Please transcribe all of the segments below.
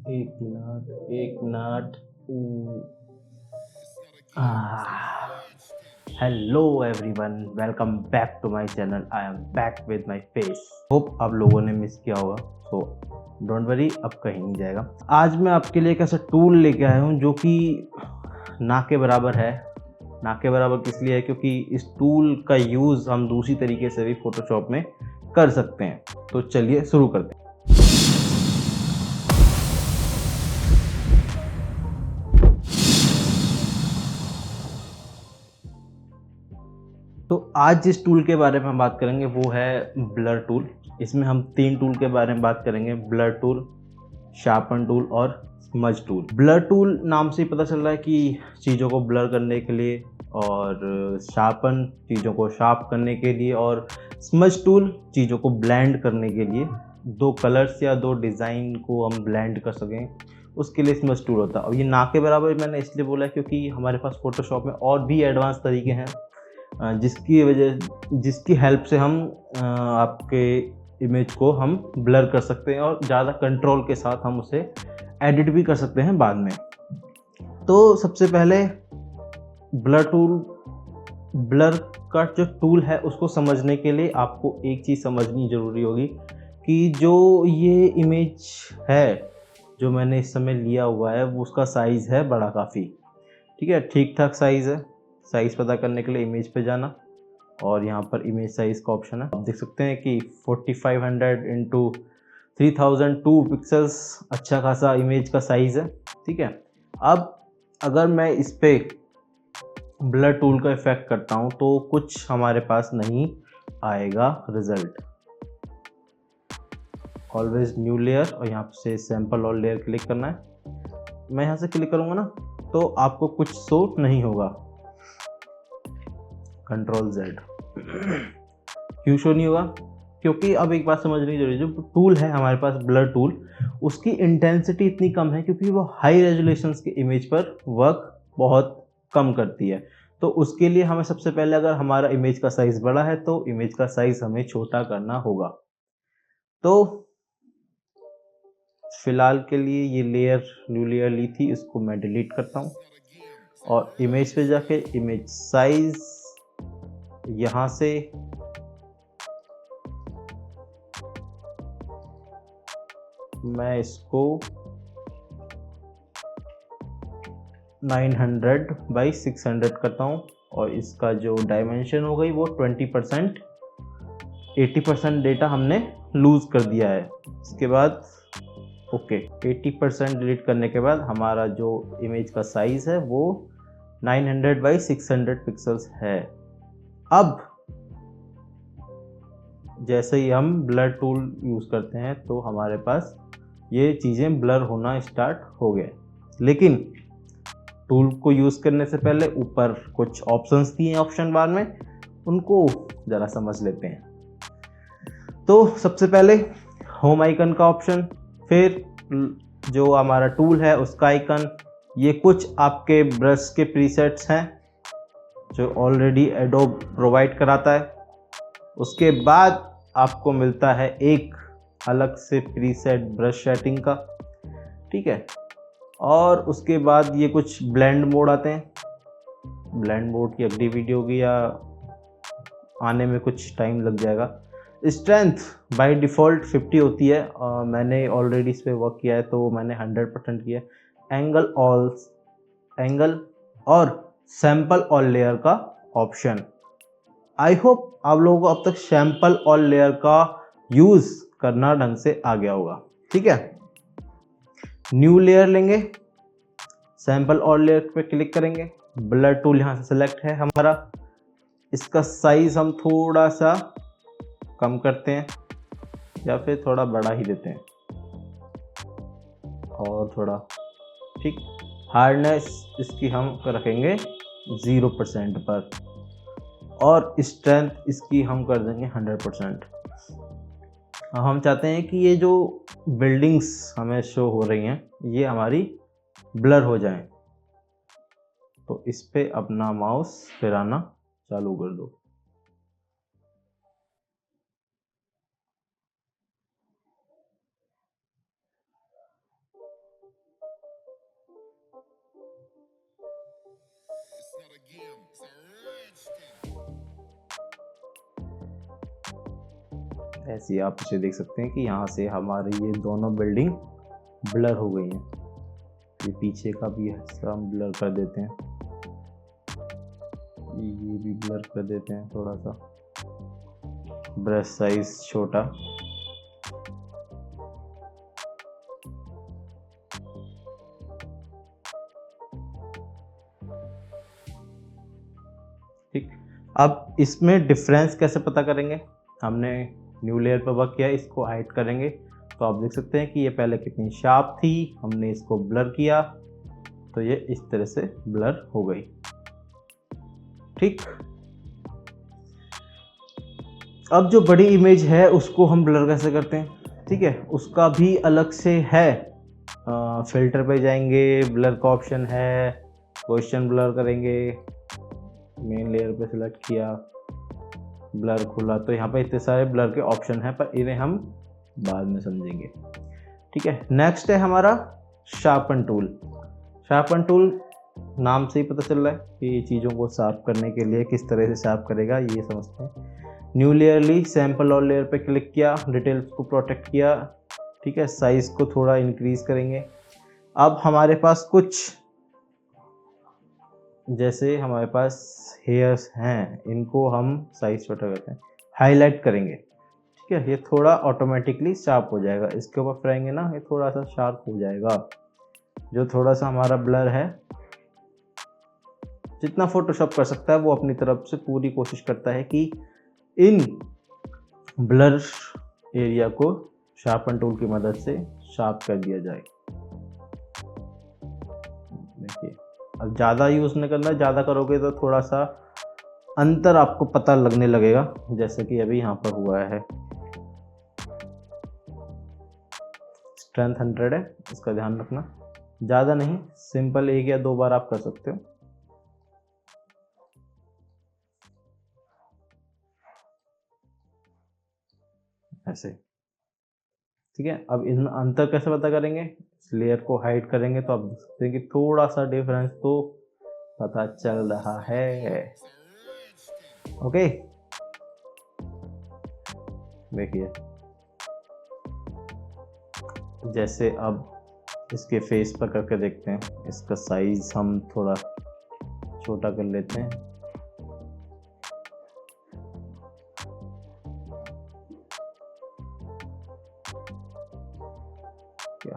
एक मिनट एक minute. Hello everyone, welcome back to my channel. I am back with my face. Hope आप लोगों ने miss किया होगा, सो डोंट वरी, अब कहीं नहीं जाएगा। आज मैं आपके लिए एक ऐसा टूल लेके आया हूँ जो कि ना के बराबर है। ना के बराबर किस लिए है? क्योंकि इस टूल का यूज़ हम दूसरी तरीके से भी फोटोशॉप में कर सकते हैं। तो चलिए शुरू करते हैं। तो आज जिस टूल के बारे में हम बात करेंगे वो है ब्लर टूल। इसमें हम 3 टूल के बारे में बात करेंगे: ब्लर टूल, शार्पन टूल और स्मज टूल। ब्लर टूल नाम से ही पता चल रहा है कि चीज़ों को ब्लर करने के लिए, और शार्पन चीज़ों को शार्प करने के लिए, और स्मज टूल चीज़ों को ब्लेंड करने के लिए। दो कलर्स या दो डिज़ाइन को हम ब्लेंड कर सकें, उसके लिए स्मज टूल होता है। और ये ना के बराबर मैंने इसलिए बोला है क्योंकि हमारे पास फोटोशॉप में और भी एडवांस तरीके हैं जिसकी हेल्प से हम आपके इमेज को हम ब्लर कर सकते हैं और ज़्यादा कंट्रोल के साथ हम उसे एडिट भी कर सकते हैं बाद में। तो सबसे पहले ब्लर का जो टूल है उसको समझने के लिए आपको एक चीज़ समझनी ज़रूरी होगी कि जो ये इमेज है जो मैंने इस समय लिया हुआ है वो उसका साइज़ है बड़ा काफ़ी। ठीक है, ठीक ठाक साइज़ है। साइज़ पता करने के लिए इमेज पे जाना और यहाँ पर इमेज साइज़ का ऑप्शन है। आप देख सकते हैं कि 4500 इंटू 3002 पिक्सल्स अच्छा खासा इमेज का साइज़ है। ठीक है, अब अगर मैं इस पे ब्लर टूल का इफेक्ट करता हूँ तो कुछ हमारे पास नहीं आएगा रिजल्ट। ऑलवेज न्यू लेयर और यहाँ से सैंपल और लेयर क्लिक करना है। मैं यहाँ से क्लिक करूँगा ना तो आपको कुछ शो नहीं होगा। Control Z। क्यों शो नहीं होगा? क्योंकि अब एक बात समझनी जरूरी है, जो टूल है हमारे पास ब्लर टूल, उसकी इंटेंसिटी इतनी कम है क्योंकि वो हाई रेजोल्यूशंस के इमेज पर वर्क बहुत कम करती है। तो उसके लिए हमें सबसे पहले, अगर हमारा इमेज का साइज बड़ा है तो इमेज का साइज हमें छोटा करना होगा। तो फिलहाल के लिए ये न्यू लेयर ली थी, इसको मैं डिलीट करता हूँ और इमेज पे जाके इमेज साइज यहाँ से मैं इसको 900 बाई 600 करता हूँ और इसका जो डायमेंशन हो गई वो 20%। 80% डेटा हमने लूज़ कर दिया है। इसके बाद ओके, 80% डिलीट करने के बाद हमारा जो इमेज का साइज़ है वो 900 बाई 600 पिक्सल्स है। अब जैसे ही हम ब्लर टूल यूज़ करते हैं तो हमारे पास ये चीज़ें ब्लर होना स्टार्ट हो गए। लेकिन टूल को यूज़ करने से पहले ऊपर कुछ ऑप्शंस दिए हैं ऑप्शन बार में, उनको ज़रा समझ लेते हैं। तो सबसे पहले होम आइकन का ऑप्शन, फिर जो हमारा टूल है उसका आइकन, ये कुछ आपके ब्रश के प्रीसेट्स हैं जो ऑलरेडी एडोब प्रोवाइड कराता है। उसके बाद आपको मिलता है एक अलग से प्रीसेट ब्रश सेटिंग का। ठीक है, और उसके बाद ये कुछ ब्लेंड मोड आते हैं। ब्लेंड मोड की अगली वीडियो होगी या आने में कुछ टाइम लग जाएगा। स्ट्रेंथ बाय डिफ़ॉल्ट 50 होती है, मैंने ऑलरेडी इस पर वर्क किया है तो मैंने 100% किया है। एंगल और सैंपल और लेयर का ऑप्शन। आई होप आप लोगों को अब तक सैंपल और लेयर का यूज़ करना ढंग से आ गया होगा। ठीक है, न्यू लेयर लेंगे, सैंपल और लेयर पे क्लिक करेंगे, ब्लर टूल यहाँ से सेलेक्ट है हमारा। इसका साइज हम थोड़ा सा कम करते हैं या फिर थोड़ा बड़ा ही देते हैं और थोड़ा ठीक। हार्डनेस इसकी हम रखेंगे 0% पर और स्ट्रेंथ इसकी हम कर देंगे 100%। हम चाहते हैं कि ये जो बिल्डिंग्स हमें शो हो रही हैं ये हमारी ब्लर हो जाएं, तो इस पे अपना माउस फिराना चालू कर दो। ऐसे आप इसे देख सकते हैं कि यहाँ से हमारी ये दोनों बिल्डिंग ब्लर हो गई हैं। ये पीछे का भी हिस्सा हम ब्लर कर देते हैं, ये भी ब्लर कर देते हैं थोड़ा सा, ब्रश साइज छोटा। ठीक, अब इसमें डिफरेंस कैसे पता करेंगे? हमने न्यू लेयर पर वर्क किया, इसको हाइड करेंगे तो आप देख सकते हैं कि ये पहले कितनी शार्प थी, हमने इसको ब्लर किया तो ये इस तरह से ब्लर हो गई। ठीक, अब जो बड़ी इमेज है उसको हम ब्लर कैसे करते हैं? ठीक है, उसका भी अलग से है, फिल्टर पे जाएंगे, ब्लर का ऑप्शन है, क्वेश्चन ब्लर करेंगे, मेन लेयर पे सिलेक्ट किया, ब्लर खुला, तो यहाँ पे इतने सारे ब्लर के ऑप्शन हैं, पर इन्हें हम बाद में समझेंगे। ठीक है, नेक्स्ट है हमारा शार्पन टूल। शार्पन टूल नाम से ही पता चल रहा है कि चीज़ों को शार्प करने के लिए किस तरह से शार्प करेगा, ये समझते हैं। न्यू लेयर ली, सैंपल और लेयर पे क्लिक किया, डिटेल्स को प्रोटेक्ट किया। ठीक है, साइज को थोड़ा इंक्रीज करेंगे। अब हमारे पास कुछ, जैसे हमारे पास हेयर्स हैं, इनको हम साइज छोटा करते हैं, हाईलाइट करेंगे। ठीक है, ये थोड़ा ऑटोमेटिकली शार्प हो जाएगा, इसके ऊपर फिराएंगे ना, ये थोड़ा सा शार्प हो जाएगा। जो थोड़ा सा हमारा ब्लर है, जितना फोटोशॉप कर सकता है वो अपनी तरफ से पूरी कोशिश करता है कि इन ब्लर एरिया को शार्पन टूल की मदद से शार्प कर दिया जाए। देखिए, अब ज़्यादा यूज़ नहीं करना, ज़्यादा करोगे तो थोड़ा सा अंतर आपको पता लगने लगेगा, जैसे कि अभी यहाँ पर हुआ है। स्ट्रेंथ 100 है, इसका ध्यान रखना, ज़्यादा नहीं, सिंपल 1 या 2 बार आप कर सकते हो। ऐसे, ठीक है। अब इसमें अंतर कैसे पता करेंगे? इस लेयर को हाइड करेंगे तो आप देख सकते हैं कि थोड़ा सा डिफरेंस तो पता चल रहा है। ओके, देखिए, जैसे अब इसके फेस पर करके देखते हैं, इसका साइज हम थोड़ा छोटा कर लेते हैं।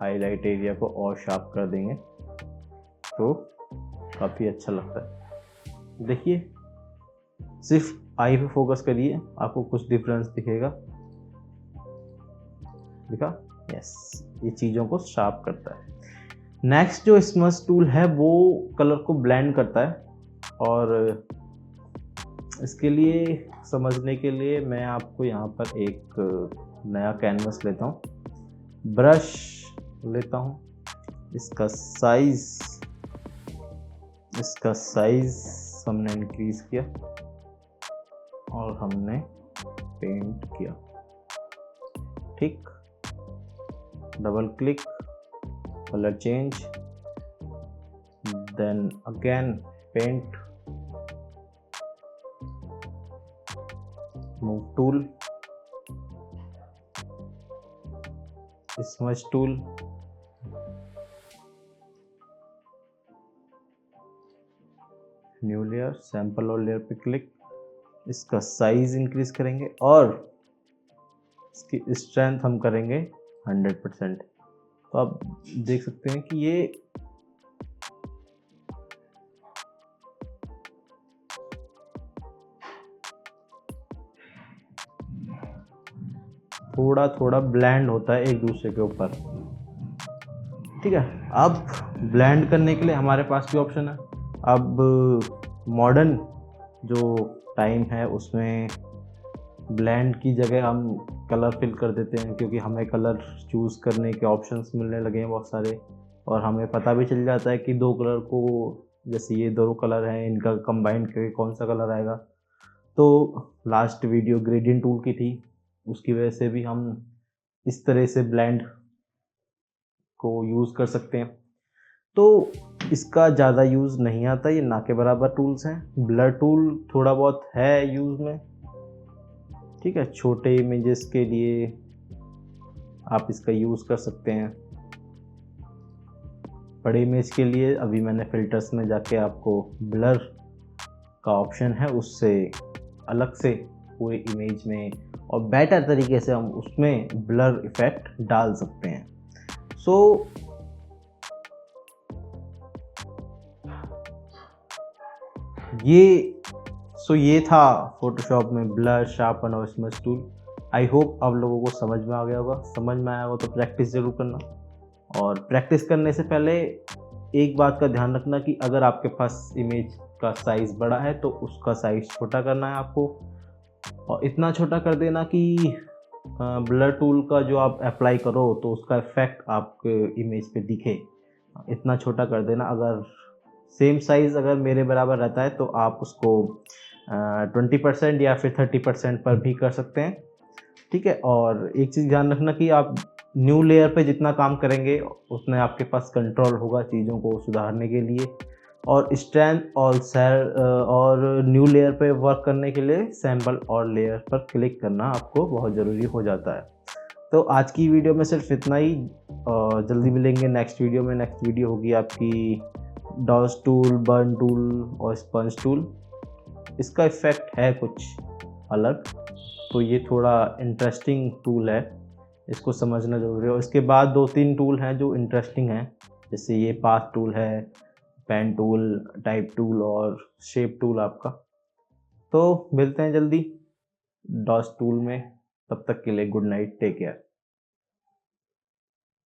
हाईलाइट एरिया को और शार्प कर देंगे तो काफ़ी अच्छा लगता है। देखिए, सिर्फ आई पे फोकस करिए, आपको कुछ डिफरेंस दिखेगा। दिखा? यस, ये चीज़ों को शार्प करता है। नेक्स्ट जो स्मज टूल है वो कलर को ब्लेंड करता है, और इसके लिए समझने के लिए मैं आपको यहाँ पर एक नया कैनवस लेता हूँ, ब्रश लेता हूँ, इसका साइज हमने इंक्रीज किया और हमने पेंट किया। ठीक, double click, colour change, then again paint, move tool, smudge tool, new layer, sample और लेयर पे क्लिक, इसका साइज इंक्रीज करेंगे और इसकी स्ट्रेंथ हम करेंगे 100%। तो आप देख सकते हैं कि ये थोड़ा थोड़ा ब्लेंड होता है एक दूसरे के ऊपर। ठीक है, अब ब्लेंड करने के लिए हमारे पास भी ऑप्शन है। अब मॉडर्न जो टाइम है उसमें ब्लेंड की जगह हम कलर फिल कर देते हैं, क्योंकि हमें कलर चूज़ करने के ऑप्शंस मिलने लगे हैं बहुत सारे, और हमें पता भी चल जाता है कि दो कलर को, जैसे ये दो कलर हैं, इनका कंबाइन करके कौन सा कलर आएगा। तो लास्ट वीडियो ग्रेडियंट टूल की थी, उसकी वजह से भी हम इस तरह से ब्लेंड को यूज़ कर सकते हैं। तो इसका ज़्यादा यूज़ नहीं आता, ये ना के बराबर टूल्स हैं। ब्लर टूल थोड़ा बहुत है यूज़ में, ठीक है, छोटे इमेजेस के लिए आप इसका यूज़ कर सकते हैं। बड़े इमेज के लिए अभी मैंने फिल्टर्स में जाके आपको ब्लर का ऑप्शन है, उससे अलग से पूरे इमेज में और बेटर तरीके से हम उसमें ब्लर इफेक्ट डाल सकते हैं। सो ये था फोटोशॉप में ब्लर, शार्पन और स्मज टूल। आई होप आप लोगों को समझ में आ गया होगा। समझ में आया हो तो प्रैक्टिस ज़रूर करना, और प्रैक्टिस करने से पहले एक बात का ध्यान रखना कि अगर आपके पास इमेज का साइज़ बड़ा है तो उसका साइज़ छोटा करना है आपको, और इतना छोटा कर देना कि ब्लर टूल का जो आप अप्लाई करो तो उसका इफ़ेक्ट आपके इमेज पे दिखे। इतना छोटा कर देना। अगर सेम साइज़ अगर मेरे बराबर रहता है तो आप उसको 20% या फिर 30% पर भी कर सकते हैं, ठीक है। और एक चीज़ ध्यान रखना कि आप न्यू लेयर पे जितना काम करेंगे उतने आपके पास कंट्रोल होगा चीज़ों को सुधारने के लिए, और स्ट्रेंथ और न्यू लेयर पे वर्क करने के लिए सैम्पल और लेयर पर क्लिक करना आपको बहुत ज़रूरी हो जाता है। तो आज की वीडियो में सिर्फ इतना ही, और जल्दी मिलेंगे नेक्स्ट वीडियो में। नेक्स्ट वीडियो होगी आपकी डॉस टूल, बर्न टूल और स्पंज टूल। इसका इफ़ेक्ट है कुछ अलग, तो ये थोड़ा इंटरेस्टिंग टूल है, इसको समझना ज़रूरी है। और इसके बाद 2-3 टूल हैं जो इंटरेस्टिंग हैं, जैसे ये पाथ टूल है, पेन टूल, टाइप टूल और शेप टूल आपका। तो मिलते हैं जल्दी डॉस टूल में, तब तक के लिए गुड नाइट, टेक केयर।